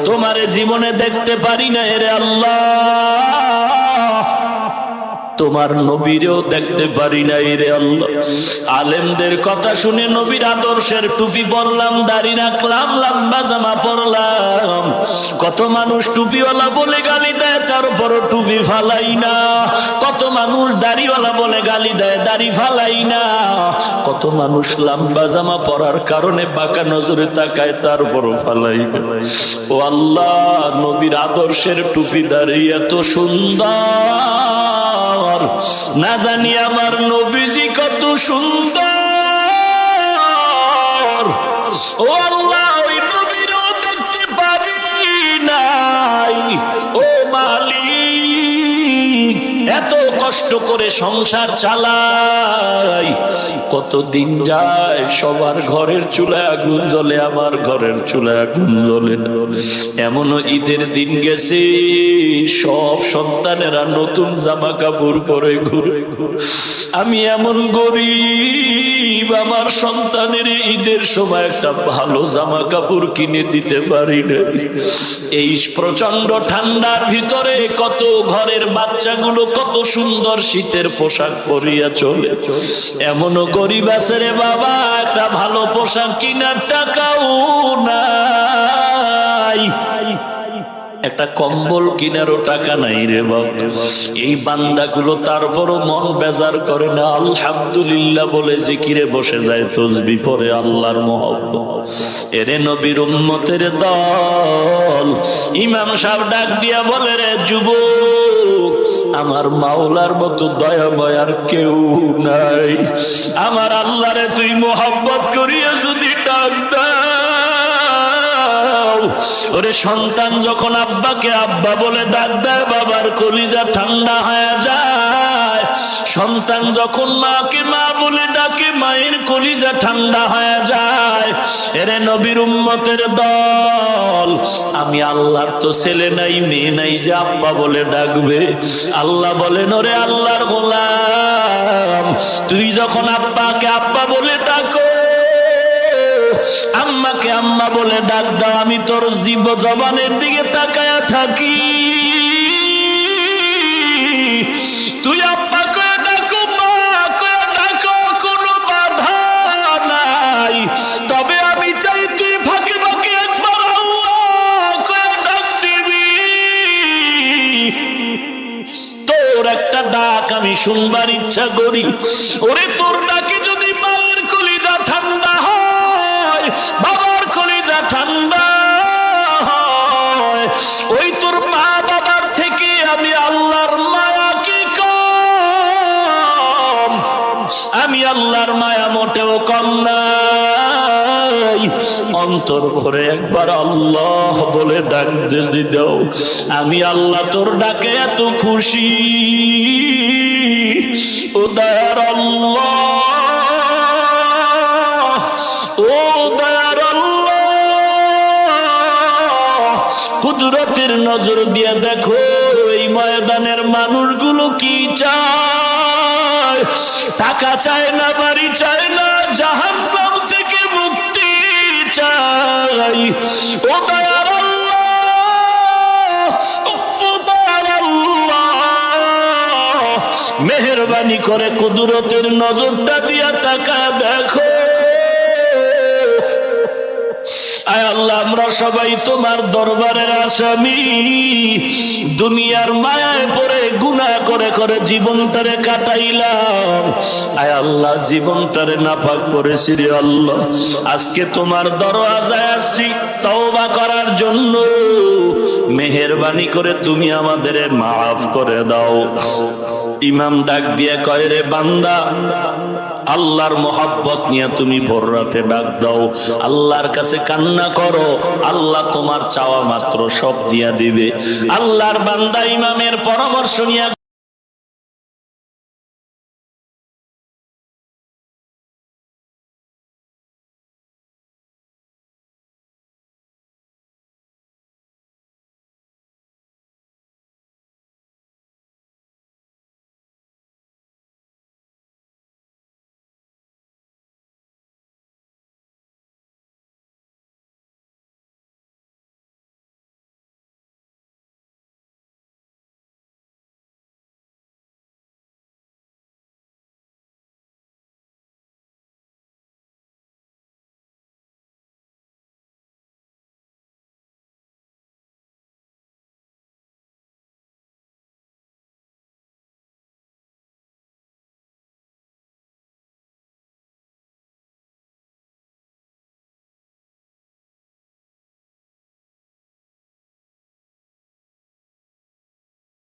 তোমারে জীবনে দেখতে পারি না রে আল্লাহ, তোমার নবীরেও দেখতে পারি নাই রে আল্লাহ। আলেমদের কথা শুনে নবীর আদর্শের টুপি পরলাম, দাড়ি রাখলাম, লম্বা জামা পরলাম। কত মানুষ টুপিওয়ালা বলে গালি দেয়, তারপরও টুপি ফালাই না। কত মানুষ দাড়িওয়ালা বলে গালি দেয়, দাড়ি ফালাই না। কত মানুষ লম্বা জামা পরার কারণে বাঁকা নজরে তাকায়, তারপরও ফালাই না। ও আল্লাহ, নবীর আদর্শের টুপি দাড়ি এত সুন্দর, না জানি আমার নবীজি কত সুন্দর। ও আল্লাহ, ওই নবীরও দেখতে পারি নাই। ও মালিক, এত কষ্ট করে সংসার চালাই, কত দিন যায়, সবার ঘরের চুলায় আগুন জ্বলে, আমার ঘরের চুলায় আগুন জ্বলে না। এমনও ঈদের দিন গেছে, সব সন্তানেরা নতুন জামা কাপড় পরে ঘুরে। আমি এমন গরিব, আমার সন্তানের ঈদের সময় একটা ভালো জামা কাপড় কিনে দিতে পারি না। এই প্রচন্ড ঠান্ডার ভিতরে কত ঘরের বাচ্চাগুলো কত সুন্দর শীতের পোশাক পরিয়া চলে। এমনও গরিব আছে রে বাবা, একটা ভালো পোশাক কিনার টাকাও নাই, একটা কম্বল কিনারও টাকা নাই রে বাবা। এই বান্দাগুলো তারপরও মন বেজার করে না, আলহামদুলিল্লাহ বলে জিকিরে বসে যায়, তসবিহ পড়ে, আল্লাহর মহব্বত। এরে নবীর উম্মতের দল, ইমাম সাহেব ডাক দিয়া বলে, রে যুবক, আমার মাওলার মতো দয়াময় আর কেউ নাই। আমার আল্লাহরে তুই মহব্বত করিয়া যদি ডাক দাও, ওরে সন্তান যখন আব্বাকে আব্বা বলে ডাক দেয়, বাবার কলিজা ঠান্ডা হয়ে যায়। সন্তান যখন মাকে মা বলে ডাকে, মায়ের কলিজা ঠান্ডা হয়ে যায়। এরে নবীর উম্মতের দল, আমি আল্লাহর তো ছেলে নাই মেয়ে নাই যে আব্বা বলে ডাকবে। আল্লাহ বলেন, ওরে আল্লাহর গোলাম, তুই যখন আব্বাকে আব্বা বলে ডাকো, আম্মাকে আম্মা বলে ডাক দাও, আমি তোর জীব জবানের দিকে তাকায়া থাকি। তুই আব্বা কয়ে ডাকো, মা কয়ে ডাকো, কোনো বাধা নাই। তবে আমি চাই তুই ফাঁকে ফাঁকে একবার আল্লাহ কয়ে ডাক দিবি। তোর একটা ডাক আমি শুনবার ইচ্ছা করি। ওরে তোর ডাকে যদি মায়ের কলিজা ঠান্ডা হয়, বাবার কলিজা ঠান্ডা হয়, ওই তোর মা বাবার থেকে আমি আল্লাহর মায়া কি কম? আমি আল্লাহর মায়া মোটেও কম নাই। অন্তর ভরে একবার আল্লাহ বলে ডাক যদি দাও, আমি আল্লাহ তোর ডাকে এত খুশি। ও দয়ার আল্লাহ, ও দয়ার আল্লাহ, কুদরতের নজর দিয়ে দেখো এই ময়দানের মানুষগুলো কি চায়। টাকা চায় না, বাড়ি চায় না, জাহান্নাম থেকে মুক্তি চাই। ও দয়ার আল্লাহ, ও দয়ার আল্লাহ, মেহেরবানি করে কুদরতের নজরটা দিয়া তাকা দেখো। আয় আল্লাহ, আমরা সবাই তোমার দরবারের আসামি। দুনিয়ার মায়ায় পড়ে গুনাহ করে করে জীবনটারে কাটাইলাম। আয় আল্লাহ, জীবনটারে নাপাক করেছি রে আল্লাহ। আজকে তোমার দরওয়াজায় আসছি তওবা করার জন্য। মেহেরবানি করে তুমি আমাদের মাফ করে দাও। ইমাম ডাক দিয়ে কয়, রে বান্দা, আল্লাহর মোহাব্বত নিয়ে তুমি ভোর রাতে ডাক দাও, আল্লাহর কাছে কান্না করো, আল্লাহ তোমার চাওয়া মাত্র সব দিয়া দিবে। আল্লাহর বান্দা ইমামের পরামর্শ নিয়ে